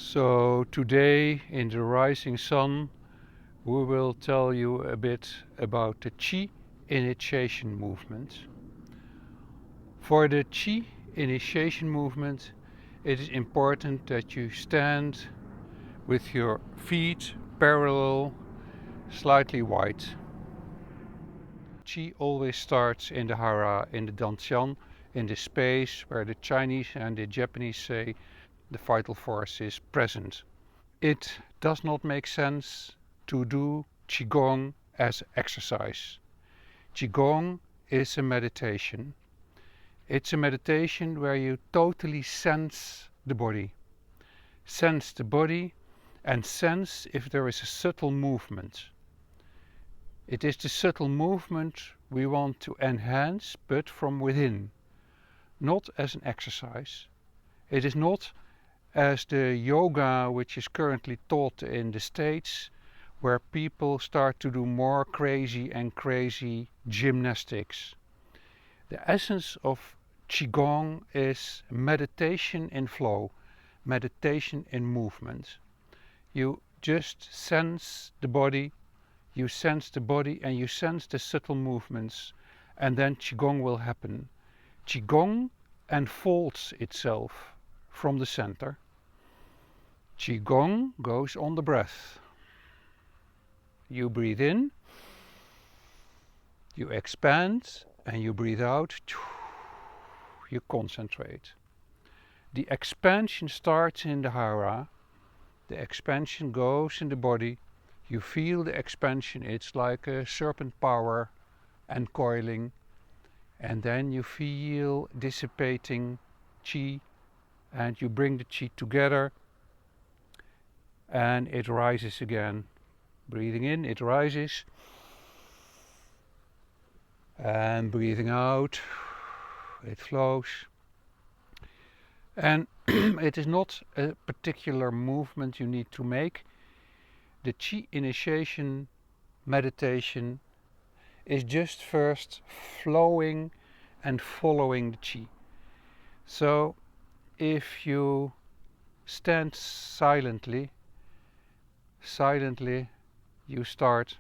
So today in the rising sun we will tell you a bit about the Qi initiation movement. For the Qi initiation movement it is important that you stand with your feet parallel, slightly wide. Qi always starts in the hara, in the dantian, in the space where the Chinese and the Japanese say the vital force is present. It does not make sense to do Qigong as exercise. Qigong is a meditation. It's a meditation where you totally sense the body. Sense the body and sense if there is a subtle movement. It is the subtle movement we want to enhance, but from within, not as an exercise. It is not as the yoga which is currently taught in the States, where people start to do more crazy and crazy gymnastics. The essence of Qigong is meditation in flow, meditation in movement. You just sense the body, you sense the body and you sense the subtle movements, and then Qigong will happen. Qigong unfolds itself from the center. Qigong goes on the breath. You breathe in, you expand, and you breathe out, you concentrate. The expansion starts in the hara, the expansion goes in the body, you feel the expansion, it's like a serpent power uncoiling, and then you feel dissipating Qi, and you bring the Qi together, and it rises again. Breathing in, it rises, and breathing out, it flows. And it is not a particular movement you need to make. The Qi initiation meditation is just first flowing and following the Qi. So if you stand silently, you start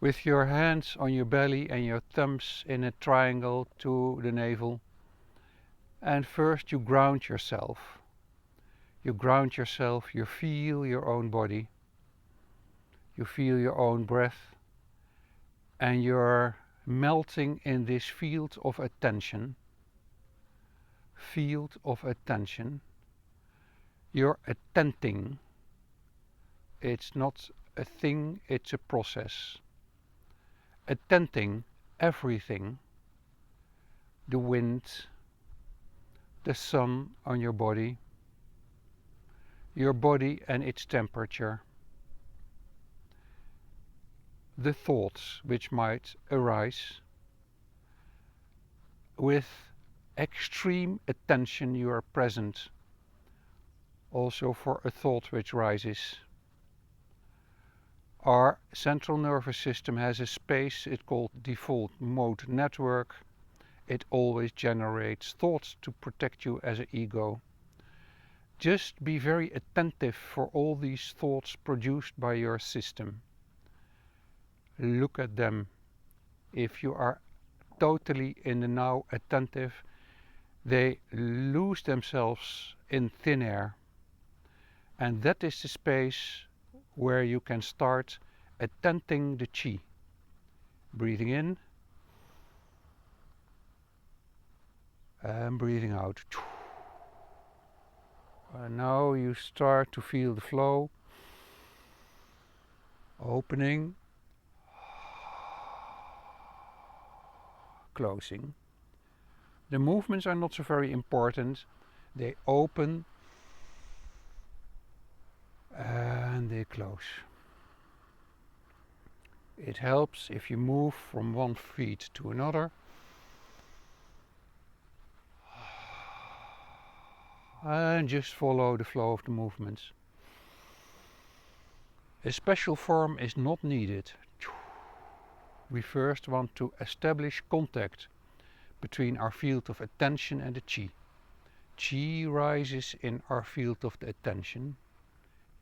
with your hands on your belly and your thumbs in a triangle to the navel, and first you ground yourself. You ground yourself, you feel your own body, you feel your own breath, and you're melting in this field of attention. Field of attention. You're attenting. It's not a thing, it's a process. Attenting everything. The wind, the sun on your body and its temperature, the thoughts which might arise. With extreme attention you are present also for a thought which rises. Our central nervous system has a space it's called default mode network. It always generates thoughts to protect you as an ego. Just be very attentive for all these thoughts produced by your system. Look at them. If you are totally in the now attentive, they lose themselves in thin air. And that is the space where you can start attenting the Qi. Breathing in and breathing out. And now you start to feel the flow, opening, closing. The movements are not so very important. They open and they close. It helps if you move from one feet to another. And just follow the flow of the movements. A special form is not needed. We first want to establish contact between our field of attention and the Qi. Qi rises in our field of the attention.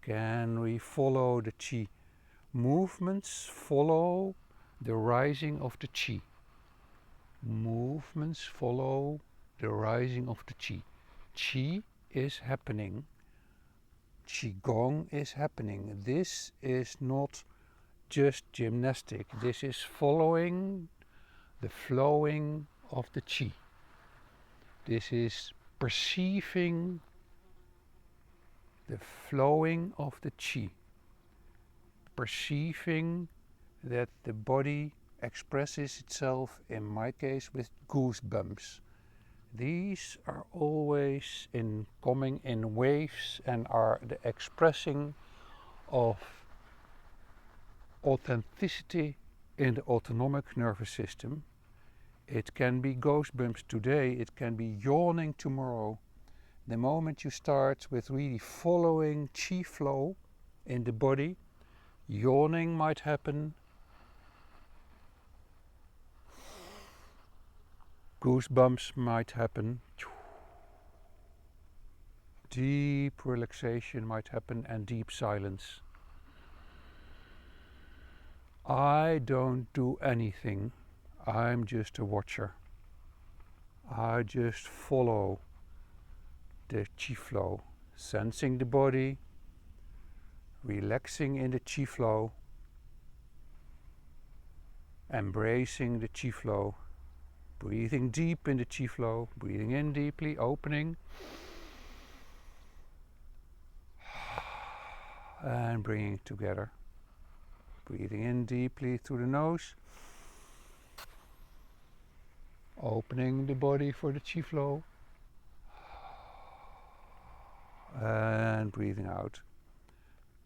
Can we follow the Qi? Movements follow the rising of the Qi. Movements follow the rising of the Qi. Qi is happening. Qigong is happening. This is not just gymnastic. This is following the flowing of the Qi. This is perceiving the flowing of the Qi. Perceiving that the body expresses itself, in my case, with goosebumps. These are always coming in waves and are the expressing of authenticity in the autonomic nervous system. It can be goosebumps today, it can be yawning tomorrow. The moment you start with really following Qi flow in the body, yawning might happen, goosebumps might happen, deep relaxation might happen, and deep silence. I don't do anything, I'm just a watcher. I just follow the Qi flow, sensing the body, relaxing in the Qi flow, embracing the Qi flow, breathing deep in the Qi flow, breathing in deeply, opening, and bringing it together. Breathing in deeply through the nose, opening the body for the Qi flow, and breathing out.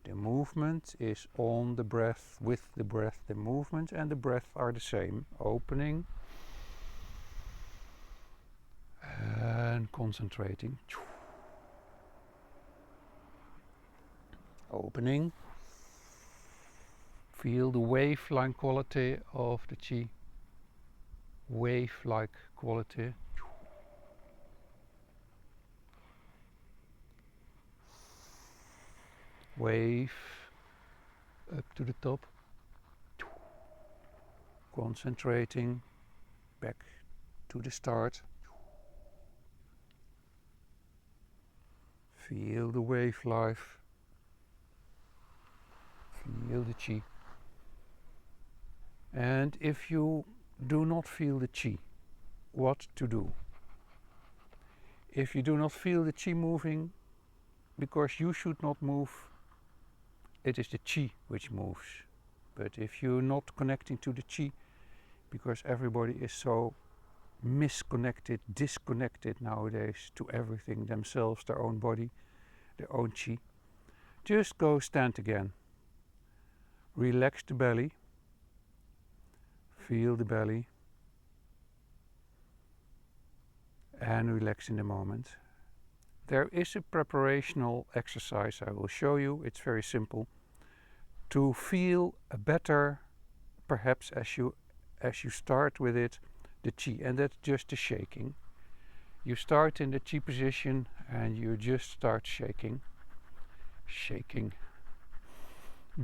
The movement is on the breath, with the breath. The movement and the breath are the same. Opening and concentrating. Opening. Feel the wave-like quality of the Qi. Wave-like quality. Wave up to the top. Concentrating back to the start. Feel the wave life. Feel the Qi. And if you do not feel the Qi, what to do? If you do not feel the Qi moving, because you should not move, it is the Qi which moves. But if you're not connecting to the Qi, because everybody is so disconnected nowadays to everything, themselves, their own body, their own Qi, just go stand again. Relax the belly. Feel the belly and relax in the moment. There is a preparational exercise I will show you. It's very simple. To feel better, perhaps as you start with it, the Qi, and that's just the shaking. You start in the Qi position and you just start shaking.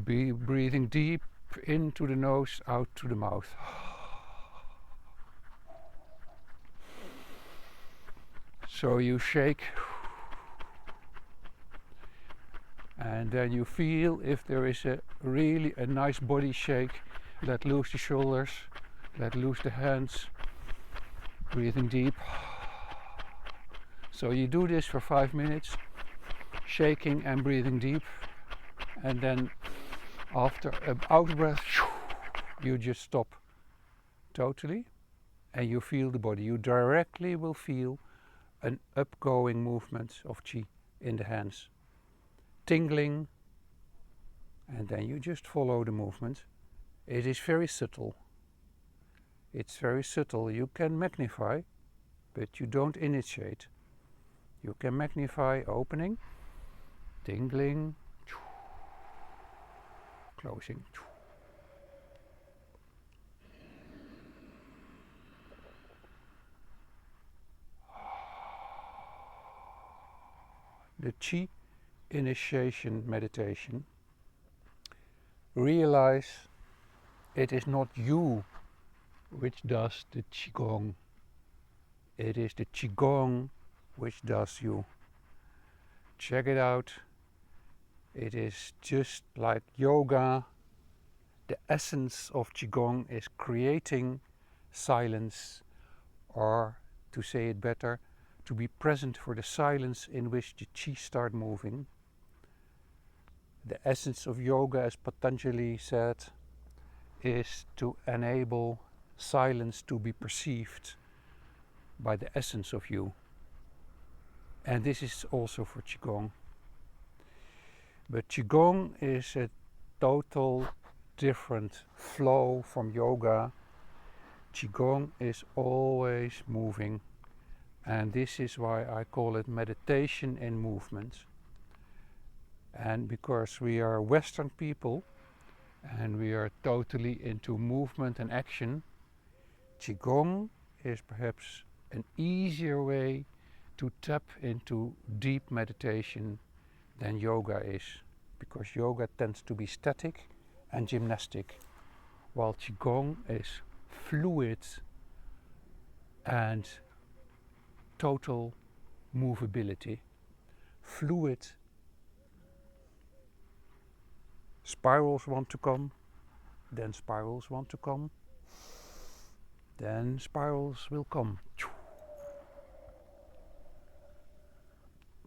Be breathing deep into the nose, out to the mouth. So you shake, and then you feel if there is really a nice body shake. Let loose the shoulders, let loose the hands, breathing deep. So you do this for 5 minutes, shaking and breathing deep, and then after an out breath, you just stop totally, and you feel the body. You directly will feel an upgoing movement of Qi in the hands, tingling, and then you just follow the movement. It is very subtle. It's very subtle. You can magnify, but you don't initiate. You can magnify, opening, tingling, closing. the Qi initiation meditation, realize it is not you which does the Qigong. It is the Qigong which does you. Check it out. It is just like yoga. The essence of Qigong is creating silence, or to say it better, to be present for the silence in which the Qi start moving. The essence of yoga, as Patanjali said, is to enable silence to be perceived by the essence of you. And this is also for Qigong. But Qigong is a total different flow from yoga. Qigong is always moving, and this is why I call it meditation in movement. And because we are Western people and we are totally into movement and action, Qigong is perhaps an easier way to tap into deep meditation than yoga is, because yoga tends to be static and gymnastic, while Qigong is fluid and total movability. Fluid. Spirals want to come, then spirals want to come, then spirals will come.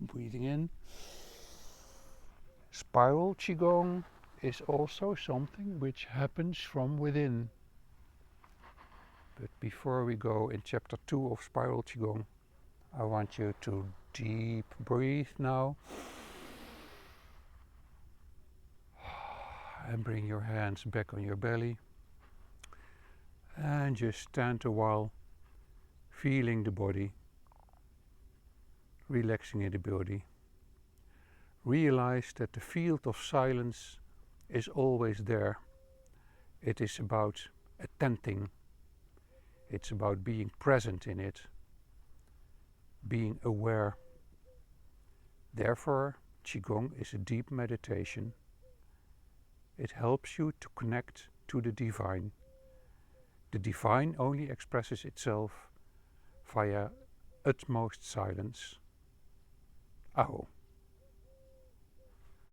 Breathing in. Spiral Qigong is also something which happens from within. But before we go in chapter 2 of Spiral Qigong, I want you to deep breathe now. And bring your hands back on your belly. And just stand a while, feeling the body, relaxing in the body. Realize that the field of silence is always there. It is about attending. It's about being present in it, being aware. Therefore, Qigong is a deep meditation. It helps you to connect to the divine. The divine only expresses itself via utmost silence. Aho.